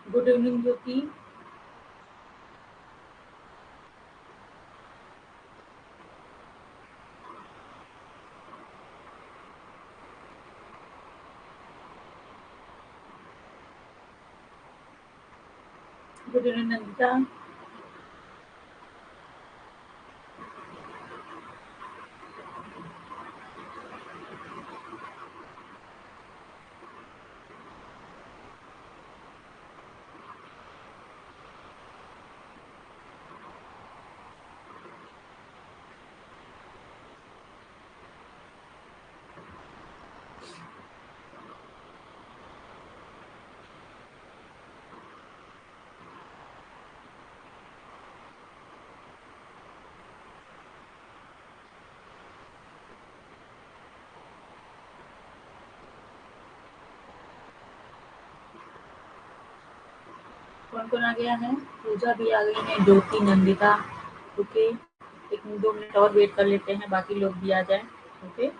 Good evening Jyoti. Good evening Nandita. कौन कौन आ गया है? पूजा भी आ गई है, ज्योति, नंदिता। ओके, 1-2 मिनट और वेट कर लेते हैं, बाकी लोग भी आ जाए। ओके,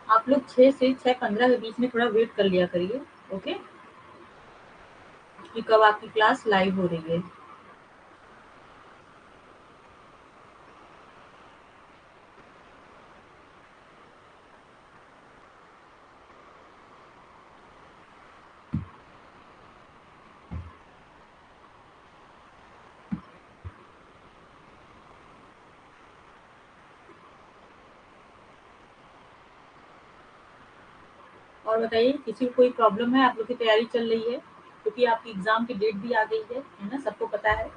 आप लोग 6 से 6:15 के बीच में थोड़ा वेट कर लिया करिए। ओके, कि कब आपकी क्लास लाइव हो रही है। और बताइए, किसी को कोई प्रॉब्लम है? आप लोग की तैयारी चल रही है? क्योंकि आपकी एग्जाम की डेट भी आ गई है ना? सबको पता है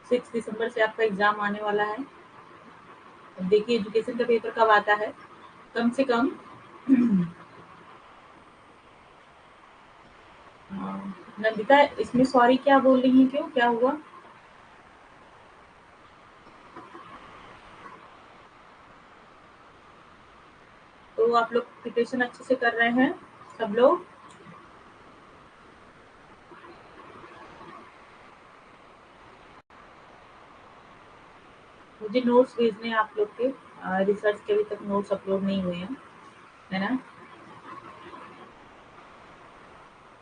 6 दिसंबर से आपका एग्जाम आने वाला है। अब देखिए एजुकेशन का पेपर कब आता है। कम से कम नंदिता, इसमें सॉरी क्या बोल रही है? क्यों, क्या हुआ? तो आप लोग प्रिपरेशन अच्छे से कर रहे हैं सब लोग? मुझे नोट्स भेजने हैं आप लोग के। रिसर्च के अभी तक नोट्स अपलोड नहीं हुए हैं, है ना?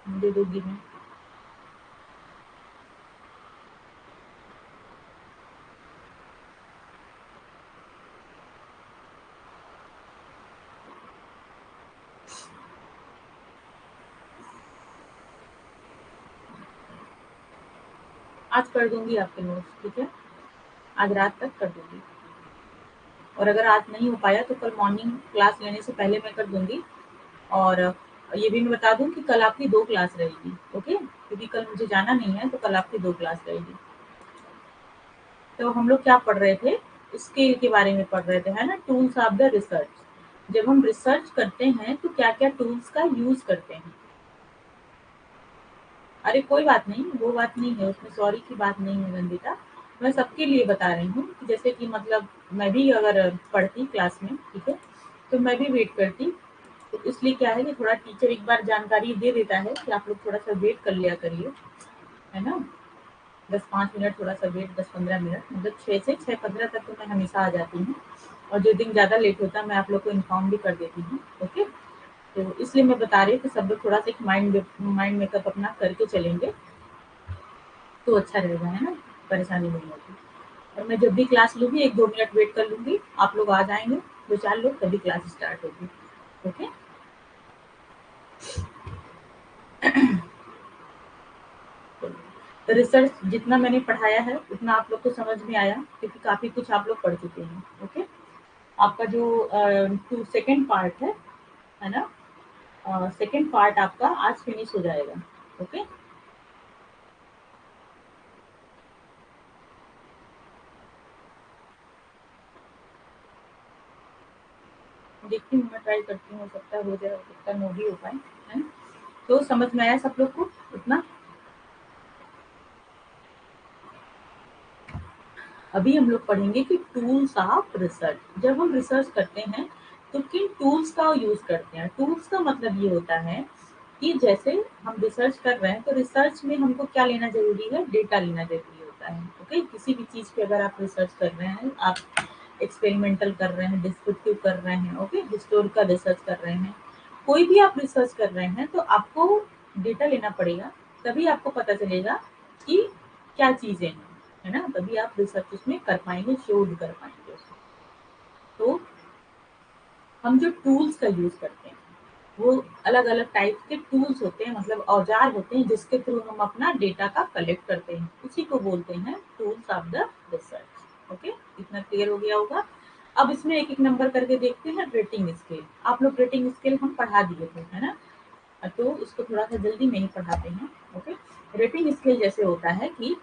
दे दूंगी मैं। आज कर दूंगी आपके नोट्स, ठीक है? आज रात तक कर दूंगी। और अगर आज नहीं हो पाया तो कल मॉर्निंग क्लास लेने से पहले मैं कर दूंगी। और ये भी मैं बता दूं कि कल आपकी 2 क्लास रहेगी। ओके, क्योंकि कल मुझे जाना नहीं है, तो कल आपकी 2 क्लास रहेगी। तो हम लोग क्या पढ़ रहे थे? स्केल के बारे में पढ़ रहे थे, है ना? Tools of the research. जब हम रिसर्च करते हैं तो क्या क्या टूल्स का यूज करते हैं। अरे कोई बात नहीं, वो बात नहीं है, उसमें सॉरी की बात नहीं है नंदिता। मैं सबके लिए बता रही हूँ कि जैसे कि मतलब मैं भी अगर पढ़ती क्लास में, ठीक है, तो मैं भी वेट करती। तो इसलिए क्या है कि थोड़ा टीचर एक बार जानकारी दे देता है कि आप लोग थोड़ा सा वेट कर लिया करिए, है ना? 10-5 मिनट थोड़ा सा वेट, 10-15 मिनट, मतलब 6 से 6:15 तक तो मैं हमेशा आ जाती हूँ। और जो दिन ज़्यादा लेट होता है मैं आप लोग को इन्फॉर्म भी कर देती हूँ। ओके, तो इसलिए मैं बता रही हूँ कि सब लोग थोड़ा सा एक माइंड मेकअप अपना करके चलेंगे तो अच्छा रहेगा, है ना? परेशानी नहीं होगी। और मैं जब भी क्लास लूँगी 1-2 मिनट वेट कर लूँगी, आप लोग आ जाएँगे, 2-4 लोग, तभी क्लास स्टार्ट होगी। ओके? तो रिसर्च जितना मैंने पढ़ाया है उतना आप लोग को समझ में आया, क्योंकि काफ़ी कुछ आप लोग पढ़ चुके हैं। ओके? आपका जो सेकंड पार्ट है ना? सेकंड पार्ट आपका आज फिनिश हो जाएगा। ओके? देखती हूँ, मैं ट्राई करती हूँ, हो सकता है हो जाए, हो सकता है नो भी हो पाए, है ना? तो समझ में आया सब लोग को उतना? अभी हम लोग पढ़ेंगे कि टूल्स ऑफ रिसर्च। जब हम रिसर्च करते हैं तो किन टूल्स का यूज करते हैं? टूल्स का मतलब ये होता है कि जैसे हम रिसर्च कर रहे हैं तो रिसर्च में हमको क्या लेना जरूरी है? डेटा लेना जरूरी होता है। ओके, किसी भी चीज पे अगर आप रिसर्च कर रहे हैं, आप एक्सपेरिमेंटल कर रहे हैं, डिस्क्रिप्टिव कर रहे हैं, ओके, हिस्टोरिकल रिसर्च कर रहे हैं, कोई भी आप रिसर्च कर रहे हैं तो आपको डेटा लेना पड़ेगा, तभी आपको पता चलेगा कि क्या चीजें हैं, है ना? तभी आप रिसर्च उसमें कर पाएंगे, शोध कर पाएंगे उसमें। तो हम जो टूल्स का यूज करते हैं वो अलग अलग टाइप के टूल्स होते हैं, मतलब औजार होते हैं जिसके थ्रू हम अपना डेटा का कलेक्ट करते हैं, उसी को बोलते हैं tools of the research. Okay, इतना क्लियर हो गया होगा। अब इसमें एक एक नंबर करके देखते हैं। रेटिंग स्केल, आप लोग रेटिंग स्केल हम पढ़ा दिए थे, है ना? तो इसको थोड़ा सा जल्दी में ही पढ़ाते हैं। ओके, रेटिंग स्केल जैसे होता है कि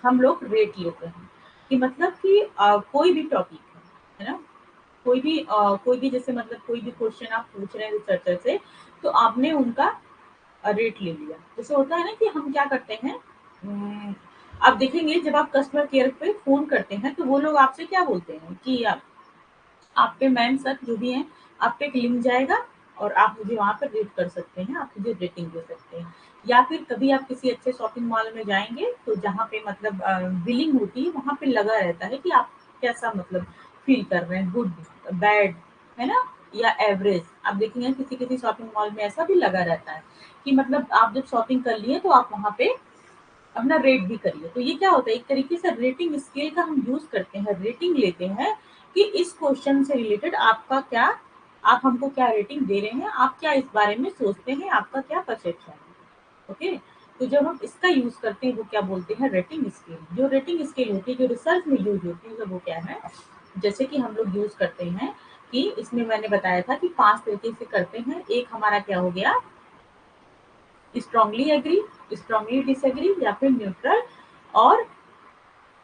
हम लोग रेट लेते हैं, कि मतलब कि कोई भी टॉपिक है ना, कोई भी जैसे मतलब कोई भी क्वेश्चन आप पूछ रहे हैं रिसर्चर से, तो आपने उनका रेट ले लिया। जैसे होता है ना कि हम क्या करते हैं, आप देखेंगे जब आप कस्टमर केयर पे फोन करते हैं तो वो लोग आपसे क्या बोलते हैं कि आप पे मैम सर जो भी हैं, आप पे एक लिंक जाएगा और आप मुझे वहाँ पर रेट कर सकते हैं, आप मुझे रेटिंग दे सकते हैं। या फिर कभी आप किसी अच्छे शॉपिंग मॉल में जाएंगे तो जहाँ पे मतलब बिलिंग होती है वहाँ पे लगा रहता है कि आप कैसा मतलब फील कर रहे हैं, गुड, बैड, है ना, या एवरेज। आप देखेंगे किसी किसी शॉपिंग मॉल में ऐसा भी लगा रहता है कि मतलब आप जब शॉपिंग कर लिए तो आप वहाँ पे अपना रेट भी करिए। तो ये क्या होता है, एक तरीके से रेटिंग स्केल का हम यूज करते हैं, रेटिंग लेते हैं कि इस क्वेश्चन से रिलेटेड आपका क्या, आप हमको क्या रेटिंग दे रहे हैं, आप क्या इस बारे में सोचते हैं, आपका क्या परसेप्शन है। ओके, तो जब हम इसका यूज करते हैं वो क्या बोलते हैं, रेटिंग स्केल। जो रेटिंग स्केल होती है जो रिसर्च में यूज होती है वो क्या है, जैसे कि हम लोग यूज करते हैं कि इसमें मैंने बताया था कि 5 तरीके से करते हैं। एक हमारा क्या हो गया, स्ट्रांगली एग्री, स्ट्रांगली डिसएग्री, या फिर न्यूट्रल, और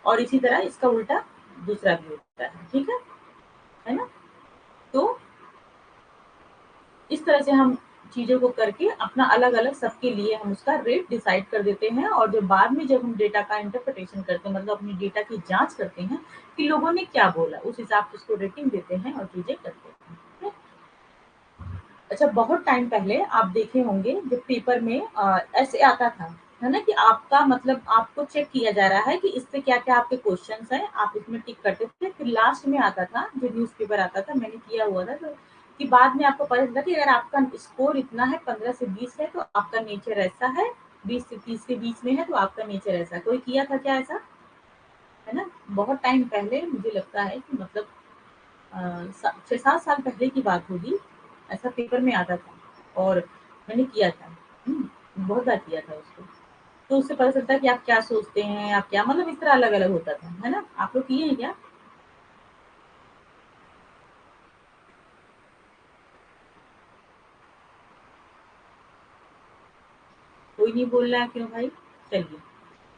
और इसी तरह इसका उल्टा दूसरा भी होता है। ठीक है ना? तो इस तरह से हम चीजों को करके अपना अलग अलग सबके लिए हम उसका रेट डिसाइड कर देते हैं, और जो बाद में जब हम डेटा का इंटरप्रिटेशन करते हैं, मतलब अपनी डेटा की जांच करते हैं कि लोगों ने क्या बोला, उस हिसाब से उसको रेटिंग देते हैं और चीजें करते हैं। ठीक है? अच्छा, बहुत टाइम पहले आप देखे होंगे जब पेपर में ऐसे आता था, है ना, कि आपका मतलब आपको चेक किया जा रहा है कि इससे क्या क्या आपके क्वेश्चंस हैं, आप इसमें टिक करते थे, फिर लास्ट में आता था जो न्यूज़पेपर आता था, मैंने किया हुआ था, तो कि बाद में आपको पता चलता कि अगर आपका स्कोर इतना है, 15 से 20 है, तो आपका नेचर ऐसा है, 20 से 30 के बीच में है तो आपका नेचर ऐसा है। कोई किया था क्या ऐसा, है ना? बहुत टाइम पहले, मुझे लगता है कि मतलब 6-7 साल पहले की बात होगी, ऐसा पेपर में आता था और मैंने किया था। बहुत बार किया था उसको। तो उससे पता चलता है कि आप क्या सोचते हैं, आप क्या मतलब इस तरह अलग-अलग होता था, है ना? आप लोग किए हैं क्या? कोई नहीं बोल रहा है, क्यों भाई? चलिए,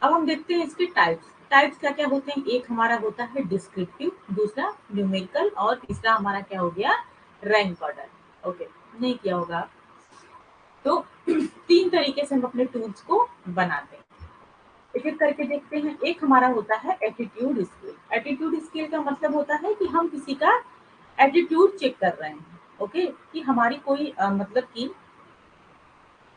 अब हम देखते हैं इसके टाइप्स। टाइप्स क्या-क्या होते हैं? एक हमारा होता है डिस्क्रिप्टिव, दूसरा न्यूमेरिकल, और तीसरा हमारा क्या हो गया, रैंक ऑर्डर। ओके, नहीं किया होगा। तो 3 तरीके से हम अपने टूल्स को बनाते हैं। एक एक करके देखते हैं। एक हमारा होता है एटीट्यूड स्केल। एटीट्यूड स्केल का मतलब होता है कि हम किसी का एटीट्यूड चेक कर रहे हैं। ओके, कि हमारी कोई मतलब कि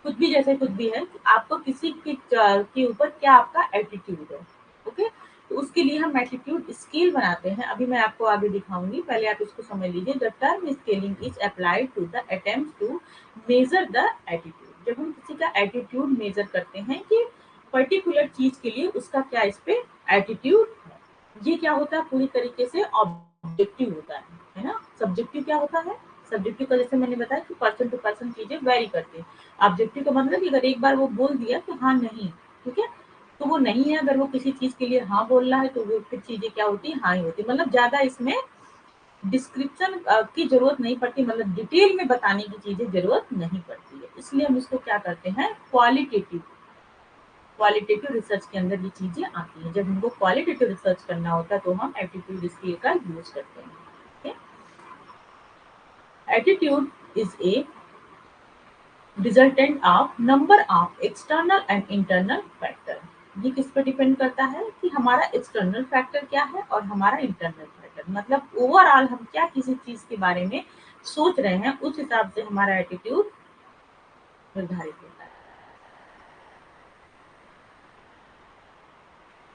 कुछ भी, जैसे कुछ भी है कि आपको किसी के ऊपर क्या आपका एटीट्यूड है। ओके, तो उसके लिए हम एटीट्यूड स्केल बनाते हैं। अभी मैं आपको आगे दिखाऊंगी, पहले आप इसको समझ लीजिए। The term scaling is applied to the attempt to measure the attitude. जब हम किसी का एटीट्यूड मेजर करते हैं कि पर्टिकुलर चीज के लिए उसका क्या इस पे एटीट्यूड है। ये क्या होता है, पूरी तरीके से ऑब्जेक्टिव होता है ना? सब्जेक्टिव क्या होता है, सब्जेक्टिव का जैसे मैंने बताया कि पर्सन टू पर्सन चीजें वेरी करती है। ऑब्जेक्टिव का मतलब कि अगर एक बार वो बोल दिया कि हाँ नहीं, ठीक है, तो वो नहीं है। अगर वो किसी चीज के लिए हाँ बोल रहा है तो वो फिर चीजें क्या होती है, हाँ ही होती है। मतलब ज्यादा इसमें डिस्क्रिप्शन की जरूरत नहीं पड़ती, मतलब डिटेल में बताने की चीजें जरूरत नहीं पड़ती है। इसलिए हम इसको क्या करते हैं, क्वालिटेटिव, क्वालिटेटिव रिसर्च के अंदर ये चीजें आती हैं। जब हमको क्वालिटेटिव रिसर्च करना होता है तो हम एटीट्यूड स्केल का यूज करते हैं। Attitude is a resultant of number of external and internal factor. ये किस पर डिपेंड करता है कि हमारा एक्सटर्नल फैक्टर क्या है और हमारा इंटरनल फैक्टर, मतलब ओवरऑल हम क्या किसी चीज के बारे में सोच रहे हैं, उस हिसाब से हमारा एटीट्यूड निर्धारित होता है।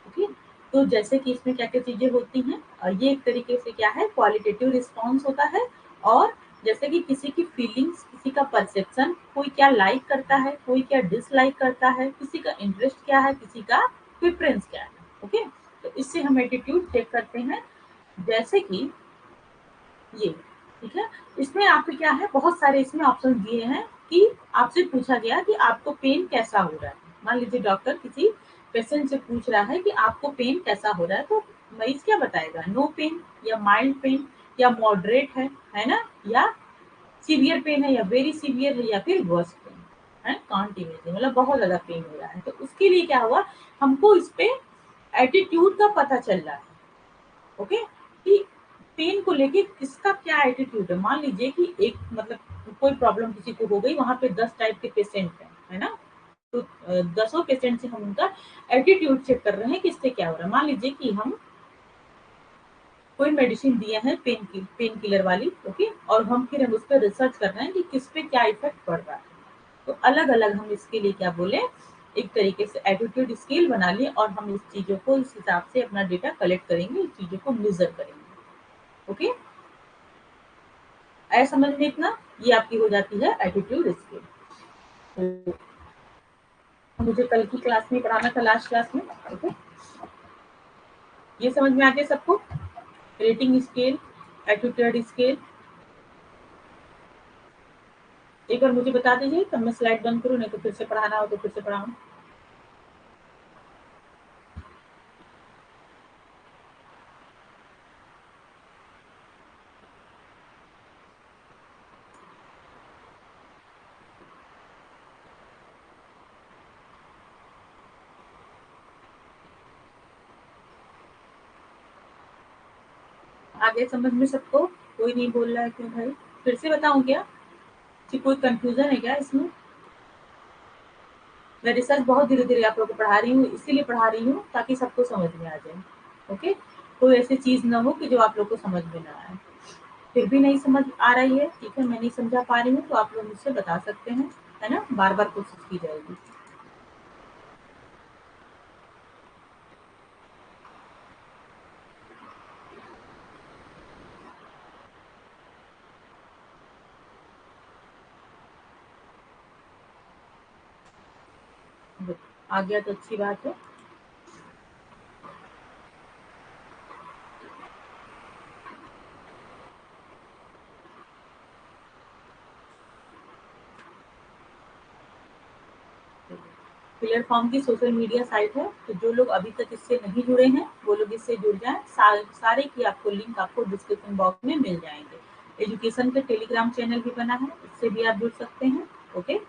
ओके, तो जैसे कि इसमें क्या क्या चीजें होती हैं, ये एक तरीके से क्या है, क्वालिटेटिव रिस्पॉन्स होता है, और जैसे कि किसी की फीलिंग्स, किसी का परसेप्शन, कोई क्या लाइक करता है, कोई क्या डिसलाइक करता है, किसी का इंटरेस्ट क्या है, किसी का प्रेफरेंस क्या है। ओके, तो इससे हम एटीट्यूड चेक करते हैं। जैसे कि ये, ठीक है, इसमें आपके क्या है, बहुत सारे इसमें ऑप्शन दिए हैं कि आपसे पूछा गया कि आपको पेन कैसा हो रहा है। मान लीजिए डॉक्टर किसी पेशेंट से पूछ रहा है कि आपको पेन कैसा हो रहा है, तो मरीज क्या बताएगा, नो पेन या माइल्ड पेन या मॉडरेट है ना, या सीवियर पेन है या वेरी सीवियर है या फिर वर्स्ट पेन है, कांट इमेजिन, मतलब बहुत ज्यादा पेन हो रहा है। तो उसके लिए क्या हुआ, हमको इस पे एटीट्यूड का पता चल रहा है। ओके, कि पेन को लेके किसका क्या एटीट्यूड है। मान लीजिए कि एक मतलब कोई प्रॉब्लम किसी को हो गई, वहां पे 10 टाइप के पेशेंट है ना, तो 10 पेशेंट से हम उनका एटीट्यूड चेक कर रहे हैं कि इससे क्या हो रहा है। मान लीजिए कि हम कोई मेडिसिन दिए हैं पेन किलर वाली, ओके, और हम उस पर रिसर्च कर रहे हैं कि किस पे क्या इफेक्ट पड़ रहा है। तो अलग अलग हम इसके लिए क्या बोले, एक तरीके से एटीट्यूड स्केल बना लिए, और हम इस चीजों को इस हिसाब से अपना डेटा कलेक्ट करेंगे, इस चीजों को मेजर करेंगे। ओके, ऐसा समझ में इतना, ये आपकी हो जाती है एटीट्यूड स्केल। तो मुझे कल की क्लास में पढ़ाना था, लास्ट क्लास में। ओके, ये समझ में आ गया सबको, रेटिंग स्केल, एटीट्यूड स्केल। एक बार मुझे बता दीजिए, तब मैं स्लाइड बंद करूँ, नहीं तो फिर से पढ़ाना हो तो फिर से पढ़ाऊँ। आगे समझ में सबको, कोई नहीं बोल रहा है क्यों भाई, फिर से बताऊं क्या, कि कोई कंफ्यूजन है क्या इसमें। मैं रिसर्च बहुत धीरे धीरे आप लोगों को पढ़ा रही हूँ, इसीलिए पढ़ा रही हूँ ताकि सबको समझ में आ जाए। ओके, कोई ऐसी चीज ना हो कि जो आप लोग को समझ में ना आए। फिर भी नहीं समझ आ रही है, ठीक है, मैं नहीं समझा पा रही हूँ, तो आप लोग मुझसे बता सकते हैं, है ना, बार बार कोशिश की जाएगी। आ गया तो अच्छी बात है। प्लेटफॉर्म की सोशल मीडिया साइट है, तो जो लोग अभी तक इससे नहीं जुड़े हैं वो लोग इससे जुड़ जाएं। सारे की आपको लिंक आपको डिस्क्रिप्शन बॉक्स में मिल जाएंगे। एजुकेशन का टेलीग्राम चैनल भी बना है, इससे भी आप जुड़ सकते हैं। ओके,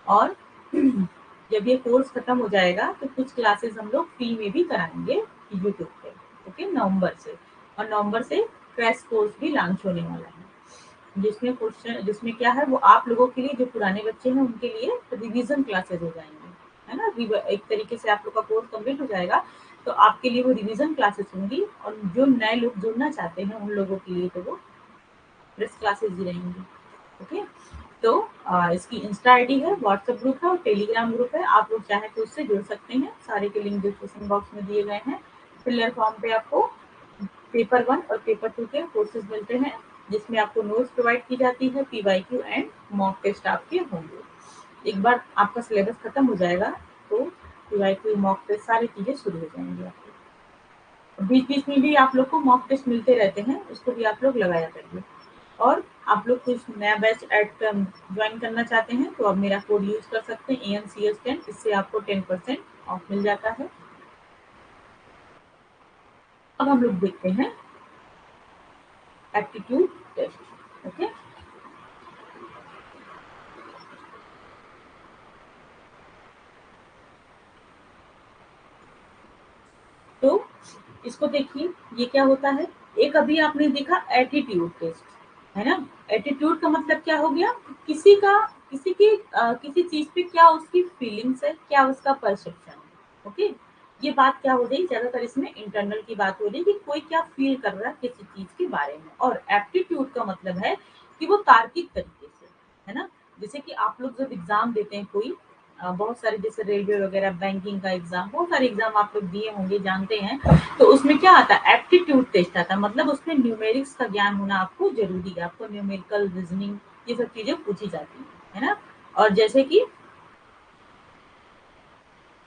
और जब ये कोर्स खत्म हो जाएगा तो कुछ क्लासेस हम लोग फ्री में भी कराएंगे यूट्यूब पे। ओके, नवंबर से, और नवंबर से क्रैश कोर्स भी लॉन्च होने वाला है, जिसमें क्या है, वो आप लोगों के लिए, जो पुराने बच्चे हैं उनके लिए रिवीजन क्लासेस हो जाएंगे, है ना। एक तरीके से आप लोग का कोर्स कंप्लीट हो जाएगा, तो आपके लिए वो रिवीजन क्लासेस होंगी, और जो नए लोग जुड़ना चाहते हैं उन लोगों के लिए तो वो फ्रेश क्लासेस ही रहेंगी। ओके, तो इसकी इंस्टा आईडी है, व्हाट्सएप ग्रुप है और टेलीग्राम ग्रुप है, आप लोग चाहें तो उससे जुड़ सकते हैं। सारे के लिंक डिस्क्रिप्शन बॉक्स में दिए गए हैं। फिलर फॉर्म पे आपको पेपर 1 और पेपर 2 के कोर्सेज मिलते हैं, जिसमें आपको नोट्स प्रोवाइड की जाती है, पीवाईक्यू एंड मॉक टेस्ट आपके होंगे। एक बार आपका सिलेबस खत्म हो जाएगा तो पीवाईक्यू मॉक टेस्ट सारी चीजें शुरू हो जाएंगी आपकी। बीच बीच में भी आप लोग को मॉक टेस्ट मिलते रहते हैं, उसको भी आप लोग लगाया करिए। और आप लोग कुछ नया बैच ऐड कर ज्वाइन करना चाहते हैं तो आप मेरा कोड यूज कर सकते हैं, ANCS10, इससे आपको 10% ऑफ मिल जाता है। अब हम लोग देखते हैं एप्टीट्यूड टेस्ट। ओके, तो इसको देखिए, ये क्या होता है। एक अभी आपने देखा एटीट्यूड टेस्ट, है ना। एटीट्यूड का मतलब क्या हो गया, किसी का, किसी चीज पे क्या उसकी फीलिंग्स है, क्या उसका परसेप्शन है। ओके, ये बात क्या हो गई, ज्यादातर इसमें इंटरनल की बात हो रही है कि कोई क्या फील कर रहा है किसी चीज के बारे में। और एप्टीट्यूड का मतलब है कि वो तार्किक तरीके से, है ना। जैसे कि आप लोग जब एग्जाम देते हैं कोई, बहुत सारे जैसे रेलवे वगैरह, बैंकिंग का एग्जाम, बहुत सारे एग्जाम आप लोग दिए होंगे, जानते हैं। तो उसमें क्या आता है, एप्टीट्यूड टेस्ट आता है, मतलब उसमें न्यूमेरिक्स का ज्ञान होना आपको जरूरी है, आपको न्यूमेरिकल, रीजनिंग, ये सब चीजें पूछी जाती है ना। और जैसे कि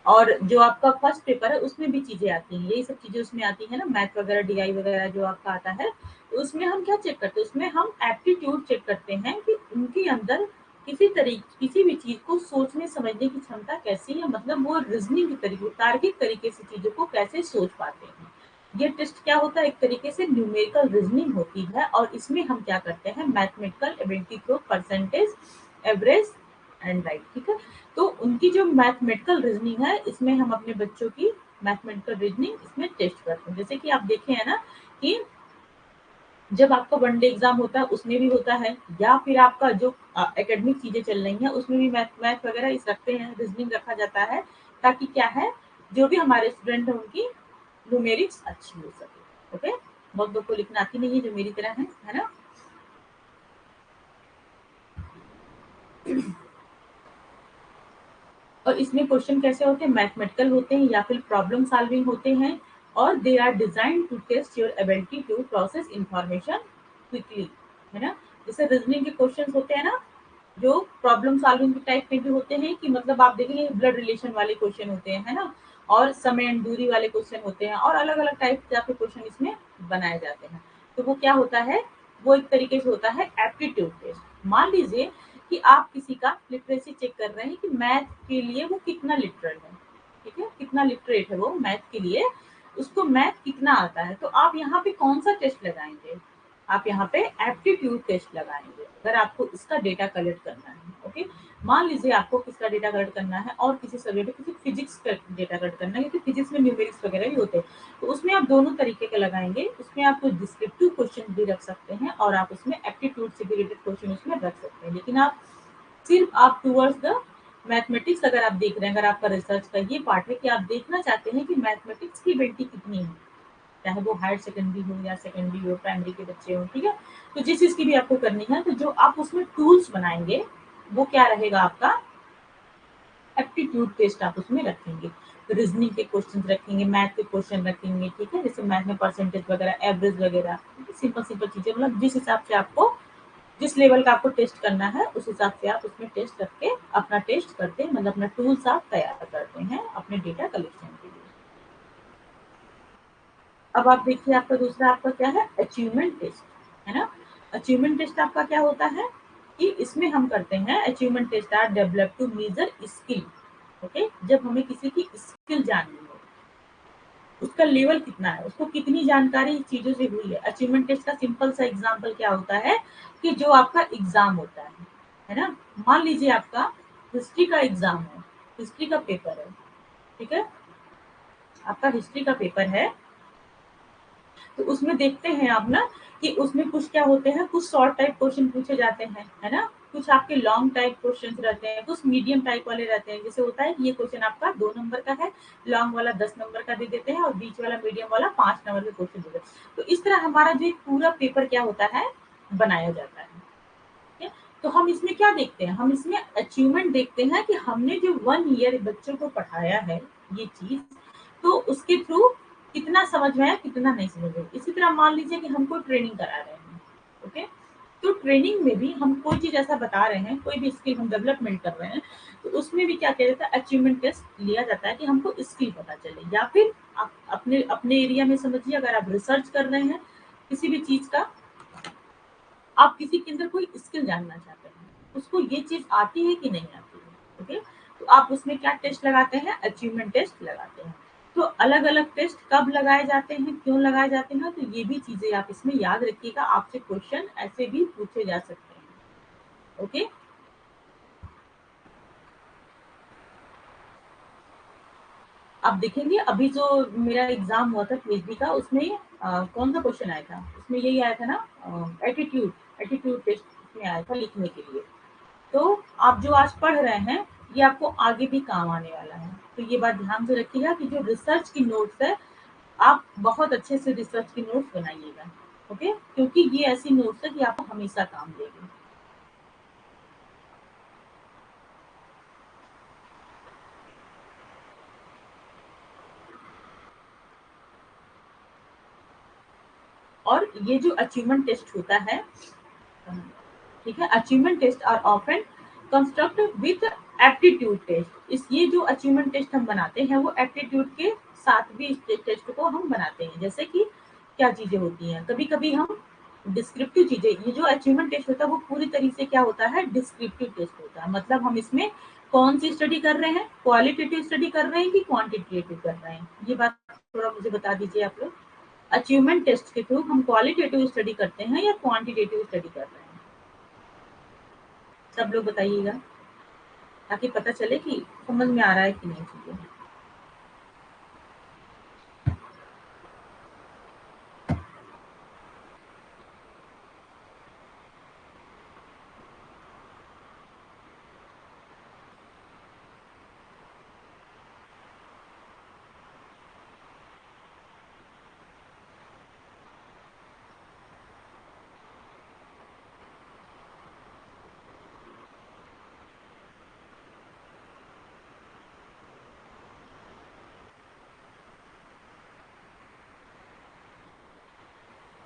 और जो आपका फर्स्ट पेपर है उसमें भी चीजें आती हैं, यही सब चीजें उसमें आती है ना, मैथ वगैरह, डीआई वगैरह जो आपका आता है। तो उसमें हम क्या चेक करते हैं, उसमें हम एप्टीट्यूड चेक करते हैं कि उनके अंदर किसी भी चीज को सोचने समझने की क्षमता कैसी है, मतलब वो रीजनिंग के तरीके, तार्किक तरीके से चीजों को कैसे सोच पाते हैं। ये टेस्ट क्या होता है, एक तरीके से न्यूमेरिकल रीजनिंग होती है, और इसमें हम क्या करते हैं, मैथमेटिकल एबिलिटी को परसेंटेज, एवरेज एंड राइट, ठीक है। तो उनकी जो मैथमेटिकल रीजनिंग है, इसमें हम अपने बच्चों की मैथमेटिकल रीजनिंग इसमें टेस्ट करते हैं। जैसे कि आप देखे हैं ना कि जब आपका वनडे एग्जाम होता है उसमें भी होता है, या फिर आपका जो एकेडमिक चीजें चल रही हैं उसमें भी मैथ वगैरह इस रखते हैं, रीजनिंग रखा जाता है, ताकि क्या है, जो भी हमारे स्टूडेंट है उनकी न्यूमेरिक्स अच्छी हो सके। ओके, बहुत लोग को लिखना आती नहीं है जो मेरी तरह है ना। और इसमें क्वेश्चन कैसे होते हैं, मैथमेटिकल होते हैं या फिर प्रॉब्लम सॉल्विंग होते हैं, और they are designed to test your ability to process information quickly, है ना। जैसे रीजनिंग के क्वेश्चन होते हैं ना, जो प्रॉब्लम सॉल्विंग के टाइप में भी होते हैं, कि मतलब आप देखेंगे ब्लड रिलेशन वाले क्वेश्चन होते हैं, है ना, और समय एंड दूरी वाले क्वेश्चन होते हैं, और अलग अलग टाइप के क्वेश्चन इसमें बनाए जाते हैं। तो वो क्या होता है, वो एक तरीके से होता है एप्टीट्यूड टेस्ट। मान लीजिए कि आप किसी का लिटरेसी चेक कर रहे हैं कि मैथ के लिए वो कितना लिटरल है, ठीक है, कितना लिटरेट है वो मैथ के लिए, उसको मैथ कितना आता है। तो आप यहाँ पे कौन सा टेस्ट लगाएंगे, आप यहाँ पे एप्टीट्यूड टेस्ट लगाएंगे, अगर आपको इसका डेटा कलेक्ट करना है। ओके, मान लीजिए आपको किसका डेटा कलेक्ट करना है, और किसी सब्जेक्ट, किसी फिजिक्स का डेटा कलेक्ट करना है, क्योंकि फिजिक्स में न्यूमेरिक्स वगैरह भी होते हैं। तो उसमें आप दोनों तरीके के लगाएंगे, उसमें आप कुछ डिस्क्रिप्टिव क्वेश्चन भी रख सकते हैं, और आप उसमें एप्टीट्यूड से रिलेटेड क्वेश्चन उसमें रख सकते हैं। लेकिन आप सिर्फ आप टूवर्ड्स द मैथमेटिक्स अगर आप देख रहे हैं, अगर आपका रिसर्च का ये पार्ट है कि आप देखना चाहते हैं कि मैथमेटिक्स की एबिलिटी कितनी है, चाहे वो हायर सेकेंडरी हो या सेकेंडरी हो, प्राइमरी के बच्चे हो, ठीक है। तो जिस चीज की भी आपको करनी है, तो जो आप उसमें टूल्स बनाएंगे वो क्या रहेगा, आपका एप्टीट्यूड टेस्ट आप उसमें रखेंगे। तो रीजनिंग के क्वेश्चन रखेंगे, मैथ के क्वेश्चन रखेंगे, ठीक है, जैसे मैथ में परसेंटेज वगैरह, एवरेज वगैरह, सिंपल सिंपल चीजें, मतलब जिस हिसाब से आपको, जिस लेवल का आपको टेस्ट करना है उस हिसाब से आप उसमें टेस्ट करके अपना टेस्ट करते हैं, मतलब अपना टूल्स आप तैयार करते हैं अपने डेटा कलेक्शन के लिए। अब आप देखिए, आपका दूसरा आपका क्या है, अचीवमेंट टेस्ट, है ना। अचीवमेंट टेस्ट आपका क्या होता है कि इसमें हम करते हैं, achievement test are develop to measure skill. Okay, जब हमें किसी की स्किल जाननी हो, उसका लेवल कितना है, उसको कितनी जानकारी चीजों से हुई है। अचीवमेंट टेस्ट का सिंपल सा एग्जांपल क्या होता है कि जो आपका एग्जाम होता है ना, मान लीजिए आपका हिस्ट्री का एग्जाम है, हिस्ट्री का पेपर है, ठीक है, आपका हिस्ट्री का पेपर है। तो उसमें देखते हैं आप ना कि उसमें कुछ क्या होते हैं, कुछ शॉर्ट टाइप क्वेश्चन पूछे जाते हैं, है ना, कुछ आपके लॉन्ग टाइप क्वेश्चन रहते हैं, कुछ मीडियम टाइप वाले रहते हैं। जैसे होता है कि ये क्वेश्चन आपका 2 नंबर का है, लॉन्ग वाला 10 नंबर का दे देते हैं, और बीच वाला मीडियम वाला 5 नंबर का क्वेश्चन दे देते हैं। तो इस तरह हमारा जो एक पूरा पेपर क्या होता है, बनाया जाता है, ठीक है। तो हम इसमें क्या देखते हैं, हम इसमें अचीवमेंट देखते हैं कि हमने जो 1 ईयर बच्चों को पढ़ाया है ये चीज, तो उसके थ्रू कितना समझ में आया, कितना नहीं समझ में आया। इसी तरह मान लीजिए कि हमको ट्रेनिंग करा रहे हैं, ओके, तो ट्रेनिंग में भी हम कोई चीज ऐसा बता रहे हैं, कोई भी स्किल हम डेवलपमेंट कर रहे हैं, तो उसमें भी क्या किया जाता है, अचीवमेंट टेस्ट लिया जाता है कि हमको स्किल पता चले। या फिर आप अपने अपने एरिया में समझिए, अगर आप रिसर्च कर रहे हैं किसी भी चीज का, आप किसी के अंदर कोई स्किल जानना चाहते हैं, उसको ये चीज आती है कि नहीं आती है, ओके, तो आप उसमें क्या टेस्ट लगाते हैं, अचीवमेंट टेस्ट लगाते हैं। तो अलग अलग टेस्ट कब लगाए जाते हैं, क्यों लगाए जाते हैं, तो ये भी चीजें आप इसमें याद रखिएगा, आपसे क्वेश्चन ऐसे भी पूछे जा सकते हैं। ओके, आप देखेंगे अभी जो मेरा एग्जाम हुआ था पीएचडी का, उसमें कौन सा क्वेश्चन आया था, उसमें यही आया था ना, एटीट्यूड, एटीट्यूड टेस्ट उसमें आया था लिखने के लिए। तो आप जो आज पढ़ रहे हैं ये आपको आगे भी काम आने वाला है। तो ये बात ध्यान से रखिएगा कि जो रिसर्च की नोट्स है, आप बहुत अच्छे से रिसर्च की नोट्स बनाइएगा, ओके, क्योंकि ये ऐसी नोट्स है कि आपको हमेशा काम देगी। और ये जो अचीवमेंट टेस्ट होता है, ठीक है, achievement test are often construct with aptitude test. इस ये जो अचीवमेंट टेस्ट हम बनाते हैं वो एप्टीट्यूड के साथ भी इस टेस्ट को हम बनाते हैं। जैसे कि क्या चीजें होती हैं, कभी कभी हम डिस्क्रिप्टिव चीजें, ये जो अचीवमेंट टेस्ट होता है वो पूरी तरीके से क्या होता है, डिस्क्रिप्टिव टेस्ट होता है। मतलब हम इसमें कौन सी स्टडी कर रहे हैं, क्वालिटेटिव स्टडी कर रहे हैं कि क्वांटिटेटिव कर रहे हैं, ये बात थोड़ा मुझे बता दीजिए आप लोग। अचीवमेंट टेस्ट के थ्रू हम क्वालिटेटिव स्टडी करते हैं या क्वांटिटेटिव स्टडी कर रहे हैं, सब लोग बताइएगा, ताकि पता चले कि समझ में आ रहा है कि नहीं चीजें।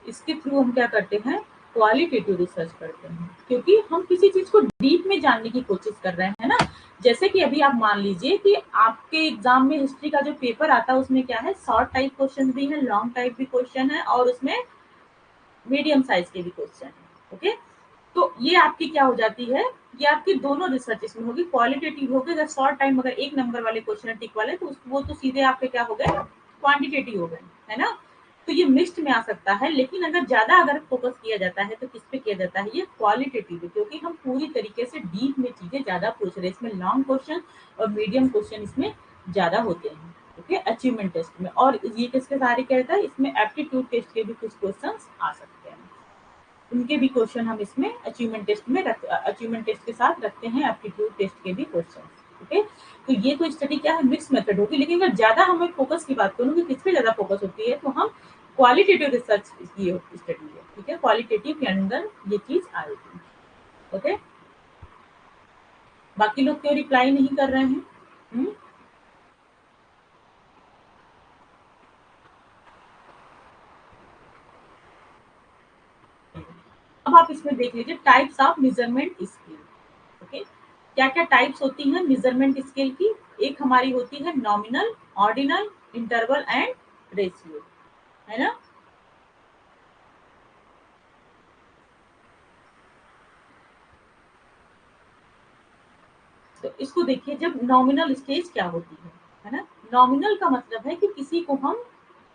इसके थ्रू हम क्या करते हैं, क्वालिटेटिव रिसर्च करते हैं, क्योंकि हम किसी चीज को डीप में जानने की कोशिश कर रहे हैं ना। जैसे कि अभी आप मान लीजिए कि आपके एग्जाम में हिस्ट्री का जो पेपर आता है उसमें क्या है, शॉर्ट टाइप क्वेश्चन भी है, लॉन्ग टाइप भी क्वेश्चन है, और उसमें मीडियम साइज के भी क्वेश्चन है। ओके, तो ये आपकी क्या हो जाती है, ये आपकी दोनों रिसर्च इसमें होगी, क्वालिटेटिव होगी। अगर शॉर्ट टाइम अगर एक नंबर वाले क्वेश्चन टिक वाले तो वो तो सीधे आपके क्या हो गए, क्वांटिटेटिव हो गए, है ना। तो ये मिक्स्ड में आ सकता है, लेकिन अगर ज्यादा अगर फोकस किया जाता है तो किस पे किया जाता है, ये क्वालिटेटिव है, क्योंकि हम पूरी तरीके से डीप में चीजें ज्यादा पूछ रहे हैं। इसमें लॉन्ग क्वेश्चन और मीडियम क्वेश्चन इसमें ज्यादा होते हैं, ओके, अचीवमेंट टेस्ट में। और ये किसके सारे कहता है, इसमें एप्टीट्यूड टेस्ट के भी कुछ क्वेश्चन आ सकते हैं, उनके भी क्वेश्चन हम इसमें अचीवमेंट टेस्ट में अचीवमेंट टेस्ट के साथ रखते हैं, एप्टीट्यूड टेस्ट के भी क्वेश्चन। ओके, तो ये तो स्टडी क्या है, मिक्स मेथड होगी। लेकिन अगर ज्यादा हमें फोकस की बात करूँ कि किस पे ज्यादा फोकस होती है, तो हम क्वालिटेटिव रिसर्च की स्टडी है, ठीक है, क्वालिटेटिव के अंदर ये चीज आएगी। ओके, बाकी लोग क्यों रिप्लाई नहीं कर रहे हैं? हम्म? अब आप इसमें देख लीजिए types of measurement scale. Okay, क्या क्या टाइप्स होती हैं मेजरमेंट स्केल की। एक हमारी होती है nominal, ordinal, interval and ratio, है ना। तो इसको देखिए, जब नॉमिनल स्टेज क्या होती है ना। नॉमिनल का मतलब है कि किसी को हम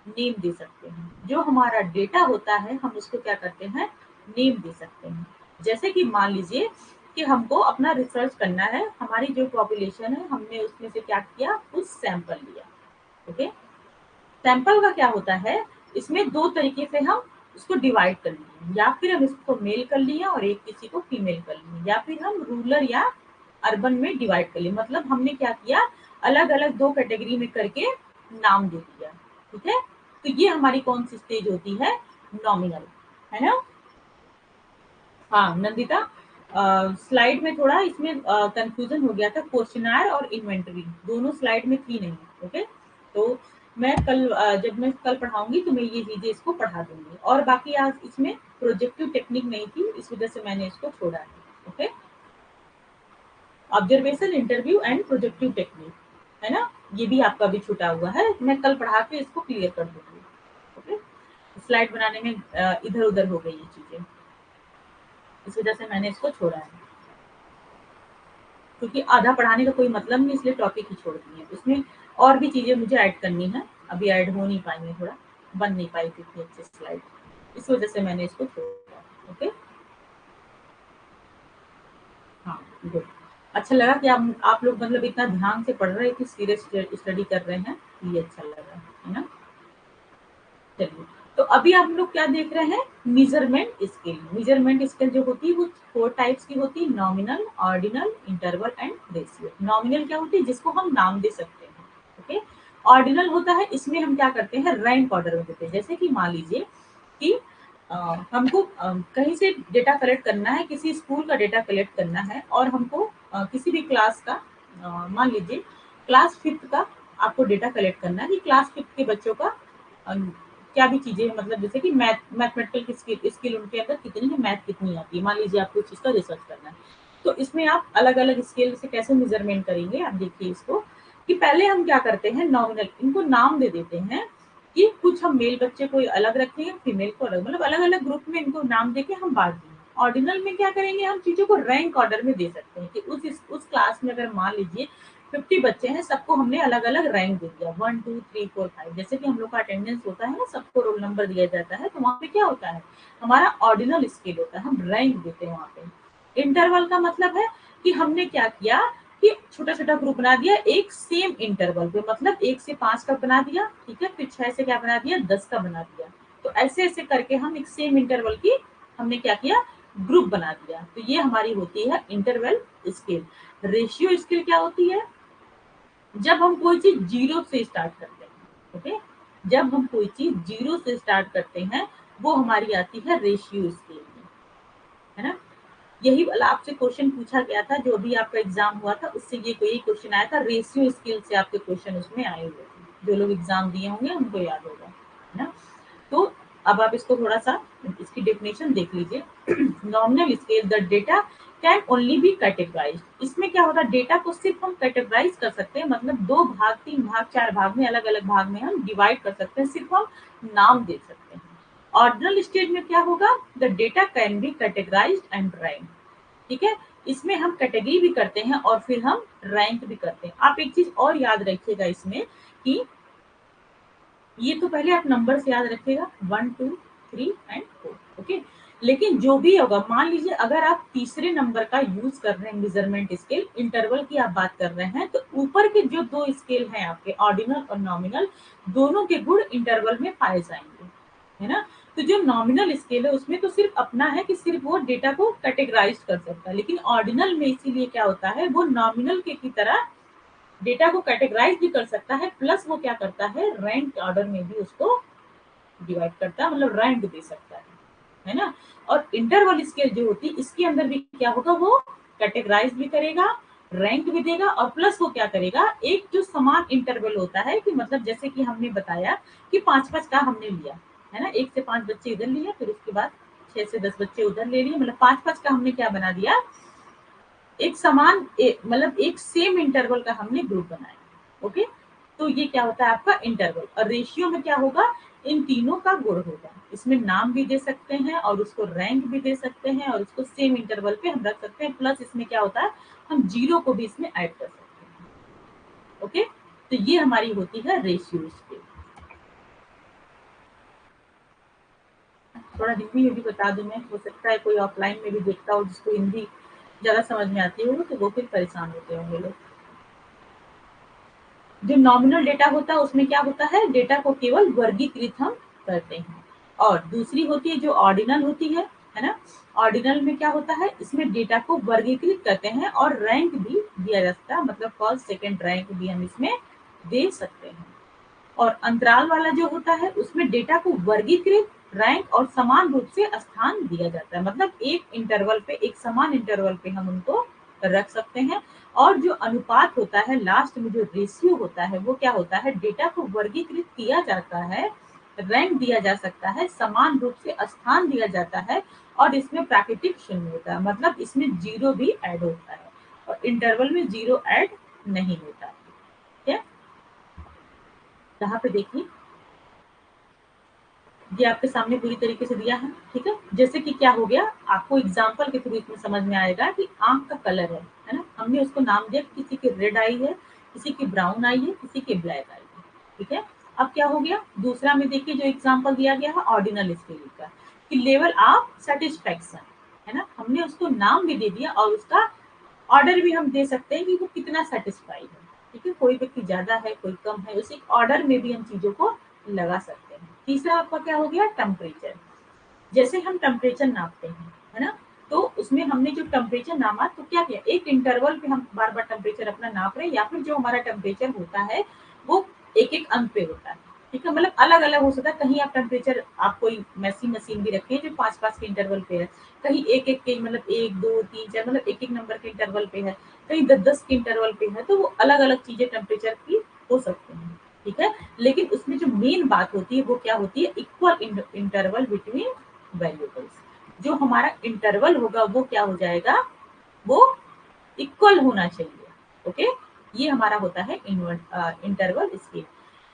नेम दे सकते हैं, जो हमारा डेटा होता है हम उसको क्या करते हैं, नेम दे सकते हैं। जैसे कि मान लीजिए कि हमको अपना रिसर्च करना है, हमारी जो पॉपुलेशन है हमने उसमें से क्या किया, कुछ सैंपल लिया। ओके, सैंपल का क्या होता है, इसमें दो तरीके से हम उसको डिवाइड कर लिए, या फिर हम इसको मेल कर लिए और एक किसी को फीमेल कर लिए, या फिर हम रूरल या अर्बन में डिवाइड कर लिए। मतलब हमने क्या किया, अलग अलग दो कैटेगरी में करके नाम दे दिया, ठीक है। तो ये हमारी कौन सी स्टेज होती है, नॉमिनल, है ना। हाँ नंदिता, स्लाइड में थोड़ा इसमें कंफ्यूजन हो गया था, क्वेश्चनर और इन्वेंटरी दोनों स्लाइड में थी नहीं। ओके, तो मैं कल जब मैं कल पढ़ाऊंगी तो मैं ये चीजें इसको पढ़ा दूंगी। और बाकी आज इसमें प्रोजेक्टिव टेक्निक नहीं थी, इस वजह से मैंने इसको छोड़ा है। Okay, observation, interview and projective technique, है ना, ये भी आपका भी छूटा हुआ है, मैं कल पढ़ा के इसको क्लियर कर दूंगी। ओके, स्लाइड बनाने में इधर उधर हो गई ये चीजें, इस वजह से मैंने इसको छोड़ा है, क्योंकि आधा पढ़ाने का कोई मतलब नहीं, इसलिए टॉपिक ही छोड़ दिए। इसमें और भी चीजें मुझे ऐड करनी है, अभी ऐड हो नहीं पाई है, थोड़ा बन नहीं पाई थी इतनी अच्छी स्लाइड, इस वजह से मैंने इसको छोड़ा। ओके, हाँ गुड, अच्छा लगा कि आप लोग मतलब इतना ध्यान से पढ़ रहे थे, सीरियस स्टडी कर रहे हैं, ये अच्छा लगा, है ना। चलिए, तो अभी आप लोग क्या देख रहे हैं, मेजरमेंट स्केल। मेजरमेंट स्केल जो होती है वो फोर टाइप्स की होती है, nominal, ordinal, interval and ratio. Nominal क्या होती है, जिसको हम नाम दे सकते हैं। ओके, ऑर्डिनल होता है, इसमें हम क्या करते हैं, रैंक ऑर्डर में देते हैं। जैसे कि मान लीजिए कि हमको कहीं से डेटा कलेक्ट करना है, किसी स्कूल का डेटा कलेक्ट करना है, और हमको किसी भी क्लास का मान लीजिए क्लास फिफ्थ का आपको डेटा कलेक्ट करना है कि क्लास फिफ्थ के बच्चों का क्या भी चीजें, मतलब जैसे कि मैथमेटिकल की स्किल उनके अंदर कितनी है, मैथ कितनी आती है, मान लीजिए आपको इस चीज का रिसर्च करना है, तो इसमें आप अलग अलग स्केल से कैसे मेजरमेंट करेंगे। आप देखिए इसको, कि पहले हम क्या करते हैं, नॉमिनल इनको नाम दे देते हैं, कि कुछ हम मेल बच्चे को अलग रखेंगे, फीमेल को अलग, मतलब अलग अलग ग्रुप में इनको नाम देके हम बांट देंगे। ऑर्डिनल में क्या करेंगे, हम चीजों को रैंक ऑर्डर में दे सकते हैं, कि उस क्लास में अगर मान लीजिए 50 बच्चे हैं, सबको हमने अलग अलग रैंक दे दिया, 1 2 3 4 5, जैसे कि हम लोग का अटेंडेंस होता है ना, सबको रोल नंबर दिया जाता है, तो वहाँ पे क्या होता है, हमारा ऑर्डिनल स्केल होता है, हम रैंक देते हैं वहाँ पे। इंटरवल का मतलब है कि हमने क्या किया, कि छोटा छोटा ग्रुप बना दिया एक सेम इंटरवल पे, मतलब 1 से 5 का बना दिया, ठीक है, फिर 6 से क्या बना दिया, 10 का बना दिया। तो ऐसे ऐसे करके हम एक सेम इंटरवल की हमने क्या किया, ग्रुप बना दिया। तो ये हमारी होती है इंटरवल स्केल। रेशियो स्केल क्या होती है, जब हम कोई चीज जीरो से स्टार्ट करते हैं, ओके, जब हम कोई चीज जीरो से स्टार्ट करते हैं, वो हमारी आती है रेशियो स्केल में, है ना। यही वाला आपसे क्वेश्चन पूछा गया था, जो भी आपका एग्जाम हुआ था, उससे ये कोई क्वेश्चन आया था, रेशियो स्केल से आपके क्वेश्चन उसमें आए हुए थे, जो लोग एग्जाम दिए होंगे उनको याद होगा, है ना। तो अब आप इसको थोड़ा सा इसकी डेफिनेशन देख लीजिए। Nominal scale, the data can only be categorised. इसमें क्या होता है, डेटा को सिर्फ हम कैटेगराइज कर सकते हैं, मतलब 2 भाग 3 भाग 4 भाग में, अलग अलग भाग में हम डिवाइड कर सकते हैं, सिर्फ हम नाम दे सकते हैं। ऑर्डिनल स्टेज में क्या होगा, the data can be categorised and rank, ठीक है, इसमें हम कैटेगरी भी करते हैं और फिर हम रैंक भी करते हैं। आप एक चीज और याद रखिएगा इसमें, कि ये तो पहले आप नंबर से याद रखिएगा 1 2 3 एंड 4, ओके। लेकिन जो भी होगा, मान लीजिए अगर आप तीसरे नंबर का यूज कर रहे हैं मेजरमेंट स्केल, इंटरवल की आप बात कर रहे हैं, तो ऊपर के जो 2 स्केल हैं आपके, ऑर्डिनल और नॉमिनल, दोनों के गुण इंटरवल में पाए जाएंगे, है ना। तो जो नॉमिनल स्केल है उसमें तो सिर्फ अपना है, कि सिर्फ वो डेटा को कैटेगराइज कर सकता है, लेकिन ऑर्डिनल में इसीलिए क्या होता है, वो नॉमिनल के की तरह डेटा को कैटेगराइज भी कर सकता है, प्लस वो क्या करता है, रैंक ऑर्डर में भी उसको डिवाइड करता है, मतलब रैंक दे सकता है ना। और इंटरवल स्केल जो होती है, इसके अंदर भी क्या होगा, वो कैटेगराइज भी करेगा, रैंक भी देगा, और प्लस वो क्या करेगा, एक जो समान इंटरवल होता है, कि मतलब जैसे कि हमने बताया कि 5-5 का हमने लिया, है ना, 1 से 5 बच्चे इधर लिए, फिर उसके बाद 6 से 10 बच्चे उधर ले लिए, मतलब 5-5 का हमने क्या बना दिया, एक समान मतलब एक सेम इंटरवल का हमने ग्रुप बनाया, ओके। तो ये क्या होता है आपका इंटरवल। और रेशियो में क्या होगा, इन तीनों का गुण होगा, इसमें नाम भी दे सकते हैं और उसको रैंक भी दे सकते हैं और उसको सेम इंटरवल पे हम रख सकते हैं, प्लस इसमें क्या होता है, हम जीरो को भी इसमें ऐड कर सकते हैं, ओके। तो ये हमारी होती है रेशियो स्केल। थोड़ा हिंदी में भी बता दूं मैं, हो सकता है कोई ऑफलाइन में भी देखता हो जिसको हिंदी ज्यादा समझ में आती हो, तो वो फिर परेशान होते होंगे लोग। जो नॉमिनल डेटा होता है उसमें क्या होता है, डेटा को केवल वर्गीकृत हम करते हैं। और दूसरी होती है जो ऑर्डिनल होती है ना। ऑर्डिनल में क्या होता है, इसमें डेटा को वर्गीकृत करते हैं और रैंक भी दिया जा सकता है, मतलब फर्स्ट सेकंड रैंक भी हम इसमें दे सकते हैं। और अंतराल वाला जो होता है उसमें डेटा को वर्गीकृत, रैंक और समान रूप से स्थान दिया जाता है, मतलब एक इंटरवल पे, एक समान इंटरवल पे हम उनको रख सकते हैं। और जो अनुपात होता है, लास्ट में जो रेशियो होता है, वो क्या होता है, डेटा को वर्गीकृत किया जाता है, रैंक दिया जा सकता है, समान रूप से स्थान दिया जाता है, और इसमें प्राकृतिक शून्य होता है, मतलब इसमें जीरो भी ऐड होता है, और इंटरवल में जीरो ऐड नहीं होता है, ठीक है। यहाँ पे देखिए, ये आपके सामने पूरी तरीके से दिया है, ठीक है। जैसे कि क्या हो गया, आपको एग्जांपल के थ्रू इसमें समझ में आएगा कि आंख का कलर है ना, हमने उसको नाम दिया, किसी की रेड आई है, किसी की ब्राउन आई है, किसी की ब्लैक आई है, ठीक है। अब क्या हो गया, दूसरा में देखिए जो एग्जाम्पल दिया गया है ऑर्डिनल स्केल का, कि लेवल ऑफ सेटिस्फेक्शन, है ना, हमने उसको नाम भी दे दिया और उसका ऑर्डर भी हम दे सकते हैं कि वो कितना सेटिस्फाइड है, ठीक है, कोई व्यक्ति ज्यादा है कोई कम है, उसी ऑर्डर में भी हम चीजों को लगा सकते हैं। तीसरा आपका क्या हो गया, टेम्परेचर। जैसे हम टेम्परेचर नापते हैं, है ना, तो उसमें हमने जो टेम्परेचर नापा, तो क्या किया, एक इंटरवल पे हम बार बार टेम्परेचर अपना नाप रहे हैं, या फिर जो हमारा टेम्परेचर होता है वो एक एक अंक पे होता है, ठीक है, मतलब अलग अलग हो सकता है, कहीं आप टेम्परेचर, आप कोई मैसी मशीन भी रखें जो 5-5 के इंटरवल पे है, कहीं एक एक के, मतलब 1 2 3 4, मतलब एक एक नंबर के इंटरवल पे है, कहीं 10-10 के इंटरवल पे है, तो वो अलग अलग चीजें टेम्परेचर की हो सकती हैं। ठीक है। लेकिन उसमें जो मेन बात होती है वो क्या होती है, इक्वल इंटरवल बिटवीन वेरिएबल्स। जो हमारा इंटरवल होगा वो क्या हो जाएगा, वो इक्वल होना चाहिए। ओके, ये हमारा होता है इंटरवल स्केल।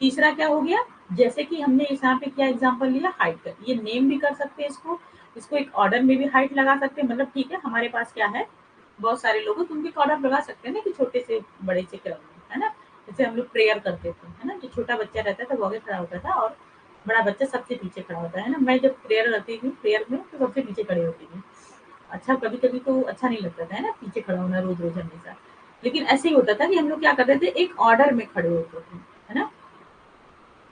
तीसरा क्या हो गया, जैसे कि हमने इस यहाँ पे क्या एग्जांपल लिया, हाइट का, ये नेम भी कर सकते हैं इसको, इसको एक ऑर्डर में भी हाइट लगा सकते हैं। मतलब ठीक है, हमारे पास क्या है, बहुत सारे लोग हैं, तो उनके ऑर्डर लगा सकते हैं ना, कि छोटे से बड़े से क्रम में, है ना। जैसे हम लोग प्रेयर करते थे, है ना, जो छोटा बच्चा रहता था वो आगे खड़ा होता था और बड़ा बच्चा सबसे पीछे खड़ा होता है ना। मैं जब प्रेयर करती थी, प्रेयर में तो सबसे पीछे खड़ी होती थी। अच्छा, कभी कभी तो अच्छा नहीं लगता था, है ना, पीछे खड़ा होना रोज रोज हमेशा। लेकिन ऐसे ही होता था कि हम लोग क्या करते थे, एक ऑर्डर में खड़े होते थे, है ना।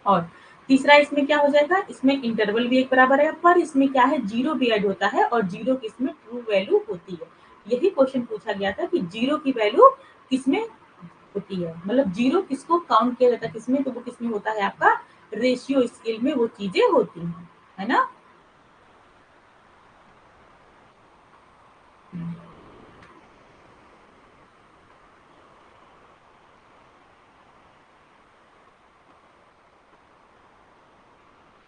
और तीसरा इसमें क्या हो जाएगा, इसमें इंटरवल भी एक बराबर है, पर इसमें क्या है, जीरो भी ऐड होता है, और जीरो किसमें ट्रू वैल्यू होती है। यही क्वेश्चन पूछा गया था कि जीरो की वैल्यू किसमें होती है, मतलब जीरो किसको काउंट किया जाता है किसमें, तो वो किसमें होता है, आपका रेशियो स्केल में वो चीजें होती हैं, है ना।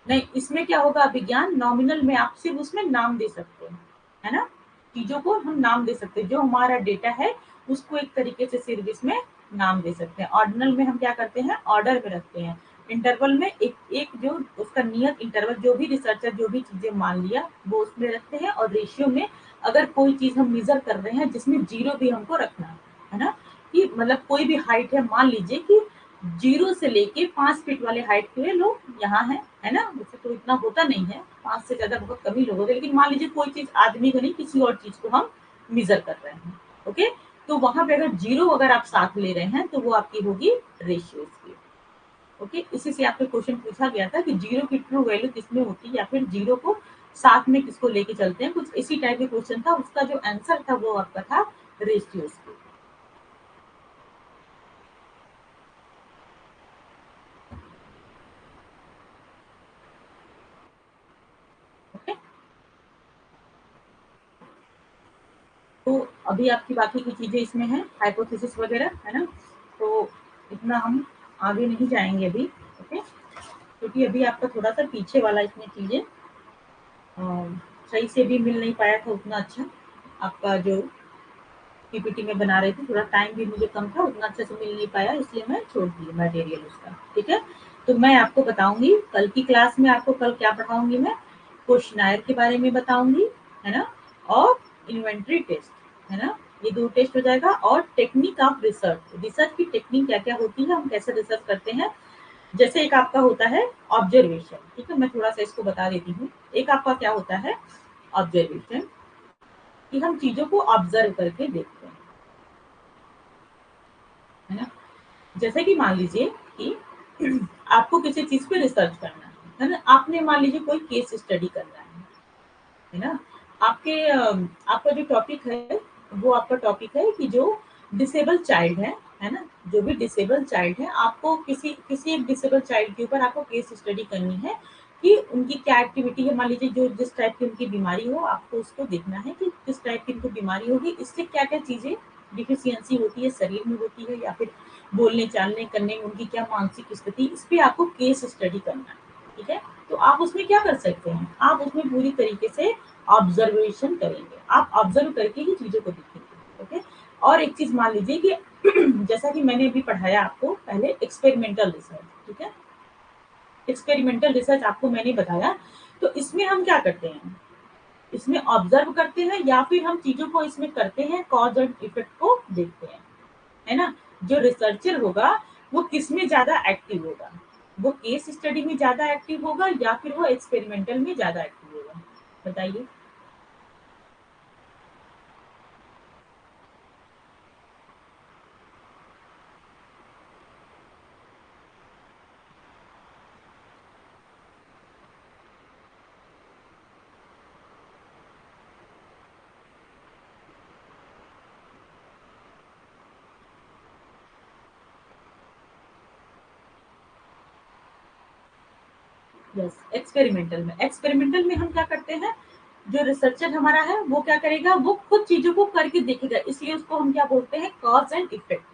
नहीं, इसमें क्या होगा, विज्ञान नॉमिनल में आप सिर्फ उसमें नाम दे सकते हैं, है ना। चीजों को हम नाम दे सकते हैं, जो हमारा डेटा है उसको एक तरीके से सिर्फ इसमें नाम दे सकते हैं। ऑर्डिनल में हम क्या करते हैं, ऑर्डर में रखते हैं। इंटरवल में एक एक जो उसका नियत इंटरवल, जो भी रिसर्चर जो भी चीजें मान लिया वो उसमें रखते हैं। और रेशियो में अगर कोई चीज हम मेजर कर रहे हैं जिसमें जीरो भी हमको रखना है ना, कि मतलब कोई भी हाइट है, मान लीजिए कि 0 से लेके 5 फीट वाले हाइट के लोग यहाँ हैं, है ना। वैसे तो इतना होता नहीं है, 5 से ज़्यादा बहुत कम ही लोग होते हैं, लेकिन मान लीजिए कोई चीज़ आदमी को नहीं, किसी और चीज़ को हम मेज़र कर रहे हैं, ओके। तो वहाँ पे अगर 0 अगर आप साथ ले रहे हैं तो वो आपकी होगी रेशियो स्केल, ओके। इसी से आपसे क्वेश्चन पूछा गया था कि 0 की ट्रू वैल्यू किसमें होती है, या फिर 0 को साथ में किसको लेके चलते हैं, कुछ इसी टाइप के क्वेश्चन था। उसका जो आंसर था वो आपका था रेशियो स्केल, ओके। तो अभी आपकी बाकी की चीज़ें इसमें हैं, हाइपोथेसिस वगैरह, है ना। तो इतना हम आगे नहीं जाएँगे अभी, ओके। क्योंकि अभी आपका थोड़ा-सा पीछे वाला इसमें चीज़ें सही से भी मिल नहीं पाया था उतना अच्छा। आपका जो पीपीटी में बना रही थी, थोड़ा टाइम भी मुझे कम था, उतना अच्छे से मिल नहीं पाया, इसलिए मैं छोड़ दी मटेरियल उसका, ठीक है। तो मैं आपको बताऊँगी कल की क्लास में, आपको कल क्या पढ़ाऊँगी मैं, क्वेश्चनायर के बारे में बताऊँगी, है ना, और इन्वेंटरी टेस्ट, है ना। ये 2 टेस्ट हो जाएगा, और टेक्निक ऑफ रिसर्च, रिसर्च की टेक्निक क्या-क्या होती है, हम कैसे रिसर्च करते हैं। जैसे एक आपका होता है ऑब्जर्वेशन, ठीक है, मैं थोड़ा-सा इसको बता देती हूँ। एक आपका क्या होता है ऑब्जर्वेशन, कि हम चीज़ों को ऑब्जर्व करके देखते हैं, है ना। जैसे कि मान लीजिए कि आपको किसी चीज़ पे रिसर्च करना है ना, आपने मान लीजिए कोई केस स्टडी करना है ना। आपके आपका जो टॉपिक है वो आपका टॉपिक है कि जो डिसेबल चाइल्ड है ना, जो भी डिसेबल चाइल्ड है, आपको किसी किसी एक डिसेबल चाइल्ड के ऊपर आपको केस स्टडी करनी है, कि उनकी क्या एक्टिविटी है। मान लीजिए जो जिस टाइप की उनकी बीमारी हो, आपको उसको देखना है कि किस टाइप की उनको बीमारी होगी, इससे क्या क्या चीज़ें डिफिशियंसी होती है, शरीर में होती है, या फिर बोलने चालने करने में उनकी क्या मानसिक स्थिति, इस पे आपको केस स्टडी करना है, ठीक है। तो आप उसमें क्या कर सकते हैं, आप उसमें पूरी तरीके से ऑब्जर्वेशन करेंगे, आप ऑब्जर्व करके ही चीज़ों को देखेंगे, ओके। और एक चीज़ मान लीजिए कि जैसा कि मैंने अभी पढ़ाया आपको पहले, एक्सपेरिमेंटल रिसर्च, ठीक है। एक्सपेरिमेंटल रिसर्च आपको मैंने बताया, तो इसमें हम क्या करते हैं, इसमें ऑब्जर्व करते हैं, या फिर हम चीज़ों को इसमें करते हैं, कॉज एंड इफेक्ट को देखते हैं, है ना। जो रिसर्चर होगा वो किसमें ज़्यादा एक्टिव होगा, वो केस स्टडी में ज़्यादा एक्टिव होगा, या फिर वो एक्सपेरिमेंटल में ज़्यादा एक्टिव होगा, बताइए। यस, एक्सपेरिमेंटल में हम क्या करते हैं, जो रिसर्चर हमारा है वो क्या करेगा, वो खुद चीजों को करके देखेगा, इसलिए उसको हम क्या बोलते हैं, कॉज एंड इफेक्ट,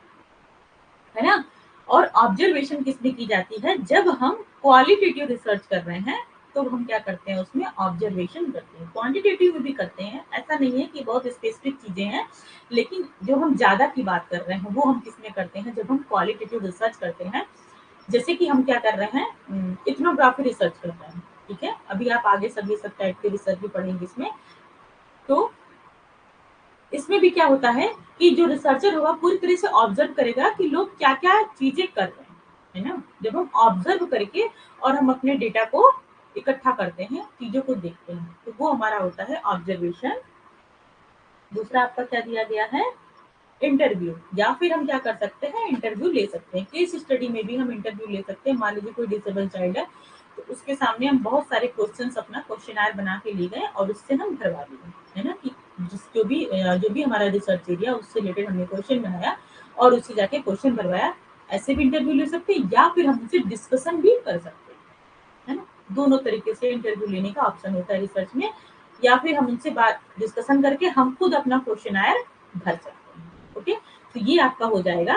है ना। और ऑब्जर्वेशन किसमें की जाती है? जब हम क्वालिटेटिव रिसर्च कर रहे हैं तो हम क्या करते हैं, उसमें ऑब्जर्वेशन करते हैं। क्वांटिटेटिव में भी करते हैं, ऐसा नहीं है कि बहुत स्पेसिफिक चीजें हैं, लेकिन जो हम ज्यादा की बात कर रहे हैं वो हम किसमें करते हैं, जब हम क्वालिटेटिव रिसर्च करते हैं। जैसे कि हम क्या कर रहे हैं, इथनोग्राफी रिसर्च कर रहे हैं, ठीक है। अभी आप आगे सब ये सब टाइप के रिसर्च भी पढ़ेंगे इसमें। तो इसमें भी क्या होता है कि जो रिसर्चर होगा पूरी तरह से ऑब्जर्व करेगा कि लोग क्या क्या चीजें कर रहे हैं, है ना। जब हम ऑब्जर्व करके और हम अपने डेटा को इकट्ठा करते हैं, चीजों को देखते हैं, तो वो हमारा होता है ऑब्जर्वेशन। दूसरा आपका क्या दिया गया है, इंटरव्यू, या फिर हम क्या कर सकते हैं, इंटरव्यू ले सकते हैं। केस स्टडी में भी हम इंटरव्यू ले सकते हैं। मान लीजिए कोई डिसेबल चाइल्ड है, तो उसके सामने हम बहुत सारे क्वेश्चंस अपना क्वेश्चनायर बना के ले गए और उससे हम भरवा लिए, है ना, कि जो भी हमारा रिसर्च एरिया उससे रिलेटेड हमने क्वेश्चन बनाया और उससे जाके क्वेश्चन भरवाया। ऐसे भी इंटरव्यू ले सकते हैं, या फिर हम उनसे डिस्कशन भी कर सकते हैं, है ना। दोनों तरीके से इंटरव्यू लेने का ऑप्शन होता है रिसर्च में, या फिर हम उनसे बात डिस्कशन करके हम खुद अपना क्वेश्चनायर भर सकते हैं। ओके, तो ये आपका हो जाएगा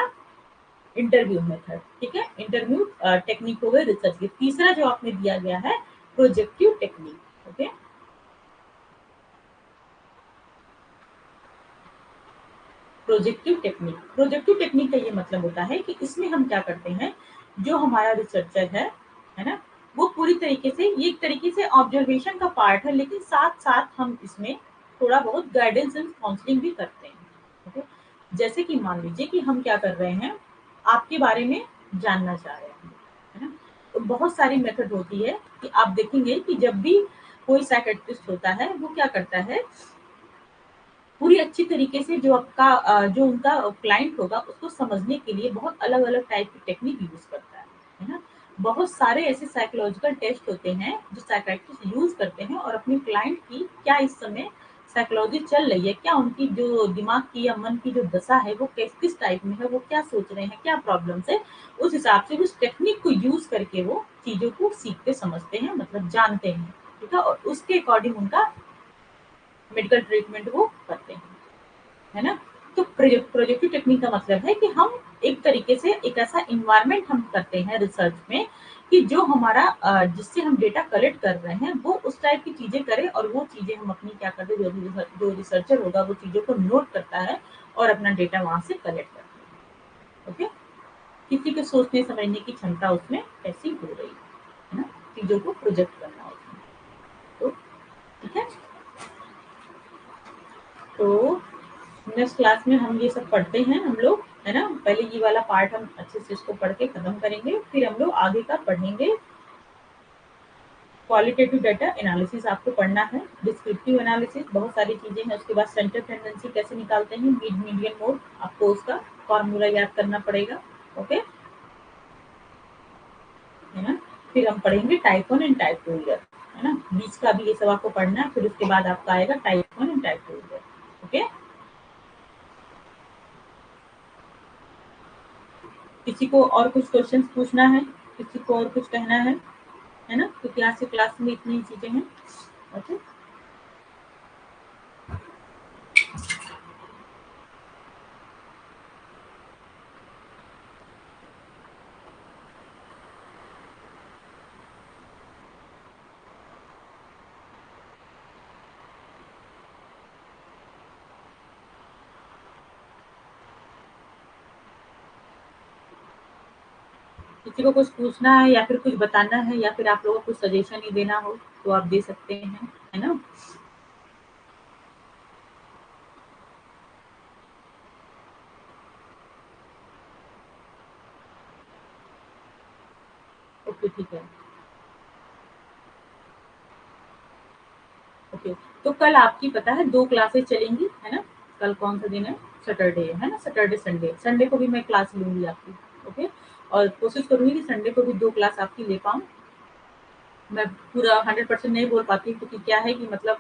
इंटरव्यू मेथड, ठीक है। इंटरव्यू टेक्निक हो गए रिसर्च की। तीसरा जो आपने दिया गया है, projective technique. Okay, projective technique का ये मतलब होता है कि इसमें हम क्या करते हैं, जो हमारा रिसर्चर है ना, वो पूरी तरीके से, ये एक तरीके से ऑब्जर्वेशन का पार्ट है, लेकिन साथ साथ हम इसमें थोड़ा बहुत गाइडेंस एंड काउंसलिंग भी करते हैं। ओके, जैसे कि मान लीजिए कि हम क्या कर रहे हैं, आपके बारे में जानना चाह रहे हैं, है ना। तो बहुत सारी मेथड होती है कि आप देखेंगे कि जब भी कोई साइकेट्रिस्ट होता है वो क्या करता है, पूरी अच्छी तरीके से जो आपका जो उनका क्लाइंट होगा उसको समझने के लिए बहुत अलग अलग टाइप की टेक्निक यूज करता है ना। बहुत सारे ऐसे साइकोलॉजिकल टेस्ट होते हैं जो साइकाइट्रिस्ट यूज करते हैं, और अपने क्लाइंट की क्या इस समय साइकोलॉजी चल रही है, क्या उनकी जो दिमाग की या मन की जो दशा है वो किस टाइप में है, वो क्या सोच रहे हैं, क्या प्रॉब्लम है, उस हिसाब से उस टेक्निक को यूज करके वो चीजों को सीखते समझते हैं, मतलब जानते हैं, ठीक है। और उसके अकॉर्डिंग उनका मेडिकल ट्रीटमेंट वो करते हैं, है ना। तो प्रोजेक्टिव टेक्निक का मतलब है कि हम एक तरीके से एक ऐसा इन्वायरमेंट हम करते हैं रिसर्च में कि जो हमारा जिससे हम डेटा कलेक्ट कर रहे हैं वो उस टाइप की चीजें करे, और वो चीजें हम अपनी क्या करते हैं, जो रिसर्चर होगा वो चीजों को नोट करता है और अपना डेटा वहां से कलेक्ट करता है। ओके, किसी के सोचने समझने की क्षमता उसमें कैसी हो रही है ना, चीजों को प्रोजेक्ट करना उसमें। तो ठीक है, तो नेक्स्ट क्लास में हम ये सब पढ़ते हैं हम लोग, है ना। पहले ये वाला पार्ट हम अच्छे से इसको पढ़ के खत्म करेंगे, फिर हम लोग आगे का पढ़ेंगे। क्वालिटेटिव डाटा एनालिसिस आपको पढ़ना है, डिस्क्रिप्टिव एनालिसिस, बहुत सारी चीजें हैं। उसके बाद सेंटर टेंडेंसी कैसे निकालते हैं, मिड मीडियन मोड, आपको उसका फॉर्मूला याद करना पड़ेगा। ओके, है ना। फिर हम पढ़ेंगे टाइप 1 एंड टाइप 2 ईयर, है ना। बीच का भी ये सब आपको पढ़ना है, फिर उसके बाद आपका आएगा type 1 and type 2 year. Okay, किसी को और कुछ क्वेश्चंस पूछना है, किसी को और कुछ कहना है ना, क्योंकि आज से क्लास में इतनी ही चीजें हैं। ओके, किसी को कुछ पूछना है या फिर कुछ बताना है, या फिर आप लोगों को कुछ सजेशन ही देना हो तो आप दे सकते हैं, है ना। ओके, ठीक है। ओके, तो कल आपकी पता है 2 क्लासेस चलेंगी, है ना। कल कौन सा दिन है, सैटरडे है ना, सैटरडे संडे, संडे को भी मैं क्लास लूंगी आपकी। ओके, और कोशिश करूंगी कि संडे को भी 2 क्लास आपकी ले पाऊँ। मैं पूरा 100% नहीं बोल पाती, क्योंकि क्या है कि मतलब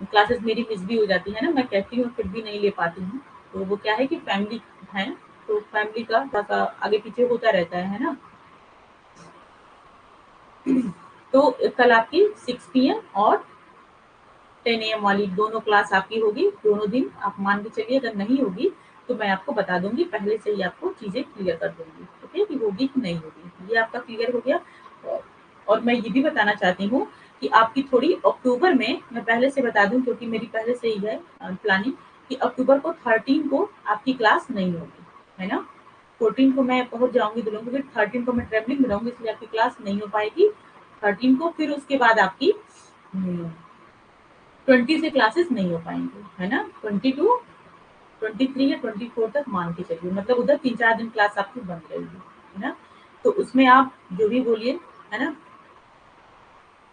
क्लासेस मेरी मिस भी हो जाती है ना, मैं कहती हूँ फिर भी नहीं ले पाती हूँ। तो वो क्या है कि फैमिली है, तो फैमिली का थोड़ा-सा आगे पीछे होता रहता है ना। तो कल आपकी 6 पीएम और 10 एएम वाली दोनों क्लास आपकी होगी, दोनों दिन आप मान के चलिए। अगर नहीं होगी तो मैं आपको बता दूँगी, पहले से ही आपको चीज़ें क्लियर कर दूँगी। ओके, कि होगी कि नहीं होगी। ये आपका क्लियर हो गया। और मैं ये भी बताना चाहती हूँ कि आपकी थोड़ी अक्टूबर में, मैं पहले से बता दूं क्योंकि मेरी पहले से ही है प्लानिंग, कि अक्टूबर को 13 को आपकी क्लास नहीं होगी, है ना। 14 को मैं पहुंच जाऊंगी दुल्हन को, फिर 13 को मैं ट्रेवलिंग में रहूंगी, इसलिए आपकी क्लास नहीं हो पाएगी 13 को। फिर उसके बाद आपकी 20 से क्लासेस नहीं हो पाएंगी, है ना। 22, 23 या 24 तक मान के चलिए, मतलब उधर 3-4 दिन क्लास आपकी बंद रहेगी, है ना। तो उसमें आप जो भी बोलिए, है ना,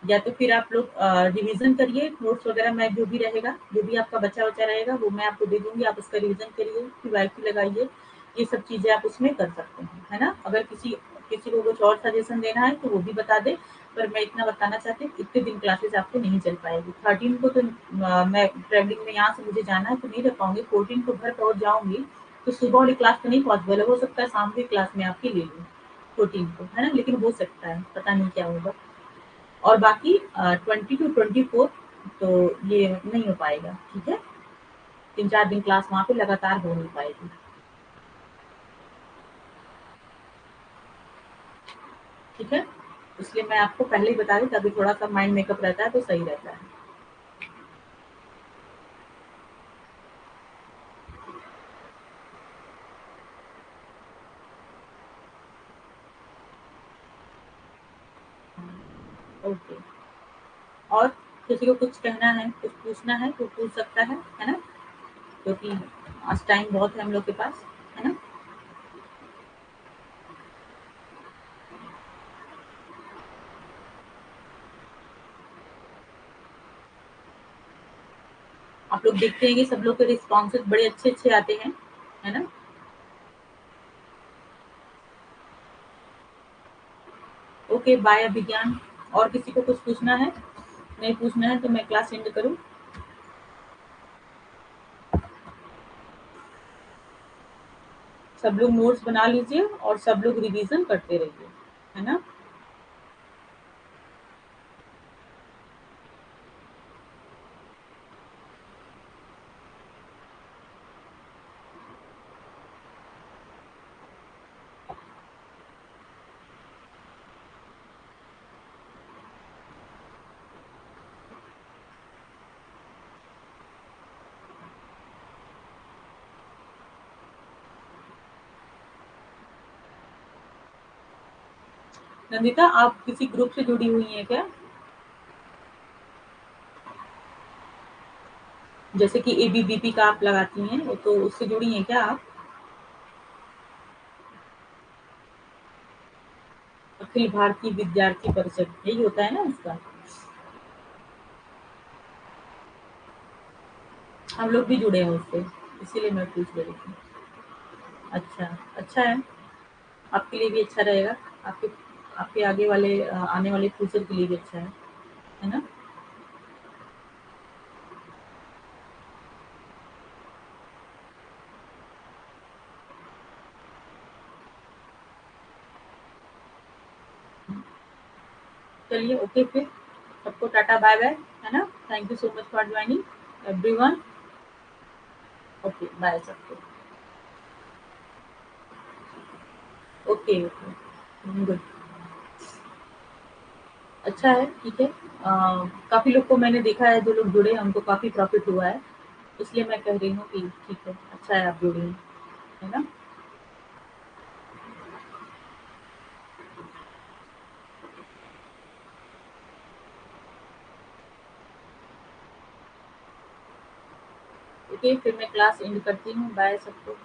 या तो फिर आप लोग रिवीजन करिए, नोट्स वगैरह मैं जो भी रहेगा, जो भी आपका बचा बचा रहेगा वो मैं आपको दे दूंगी, आप उसका रिवीजन करिए, फिर वाईफी लगाइए, ये सब चीजें आप उसमें कर सकते हैं, है ना। अगर किसी किसी को कुछ और सजेशन देना है तो वो भी बता दे, पर मैं इतना बताना चाहती हूँ इतने दिन क्लासेस आपको नहीं चल पाएगी। 13 को तो मैं ट्रेवलिंग में यहाँ से मुझे जाना है तो नहीं रह पाऊंगी, 14 को घर पहुंच जाऊंगी, तो सुबह वाली क्लास तो नहीं पॉसिबल है, हो सकता है शाम की क्लास में आपकी ले लूँ 14 को, है ना, लेकिन हो सकता है, पता नहीं क्या होगा। और बाकी 20 to 24 तो ये नहीं हो पाएगा, ठीक है। 3-4 दिन क्लास वहाँ पे लगातार हो नहीं पाएगी, ठीक है। इसलिए मैं आपको पहले ही बता दी ताकि थोड़ा सा माइंड मेकअप रहता है तो सही रहता है। ओके। और किसी को कुछ कहना है, कुछ पूछना है तो पूछ सकता है ना, क्योंकि आज टाइम बहुत है हम लोग के पास, है ना। आप लोग देखते हैं कि सब लोग के रिस्पॉन्सेज बड़े अच्छे अच्छे आते हैं, है ना। ओके, बाय अभिज्ञान। और किसी को कुछ पूछना है, नहीं पूछना है तो मैं क्लास एंड करूँ। सब लोग नोट्स बना लीजिए और सब लोग रिवीजन करते रहिए, है ना। नंदिता, आप किसी ग्रुप से जुड़ी हुई हैं क्या? जैसे कि एबीवीपी का आप लगाती हैं, तो उससे जुड़ी हैं क्या आप? अखिल भारतीय विद्यार्थी परिषद, यही होता है ना उसका? हम लोग भी जुड़े हैं उससे, इसीलिए मैं पूछ रही थी। अच्छा, अच्छा है। आपके लिए भी अच्छा रहेगा, आपके आपके आगे वाले आने वाले फ्यूचर के लिए भी अच्छा है ना। चलिए, ओके फिर, सबको टाटा बाय बाय, है ना। Thank you so much for joining everyone. Okay, bye सबको। Okay okay, good. अच्छा है, ठीक है। काफ़ी लोग को मैंने देखा है, जो लोग जुड़े हैं उनको काफ़ी प्रॉफ़िट हुआ है, इसलिए मैं कह रही हूँ कि ठीक है, अच्छा है आप जुड़ी हैं, है ना? ओके, फिर मैं क्लास एंड करती हूँ, बाय सबको।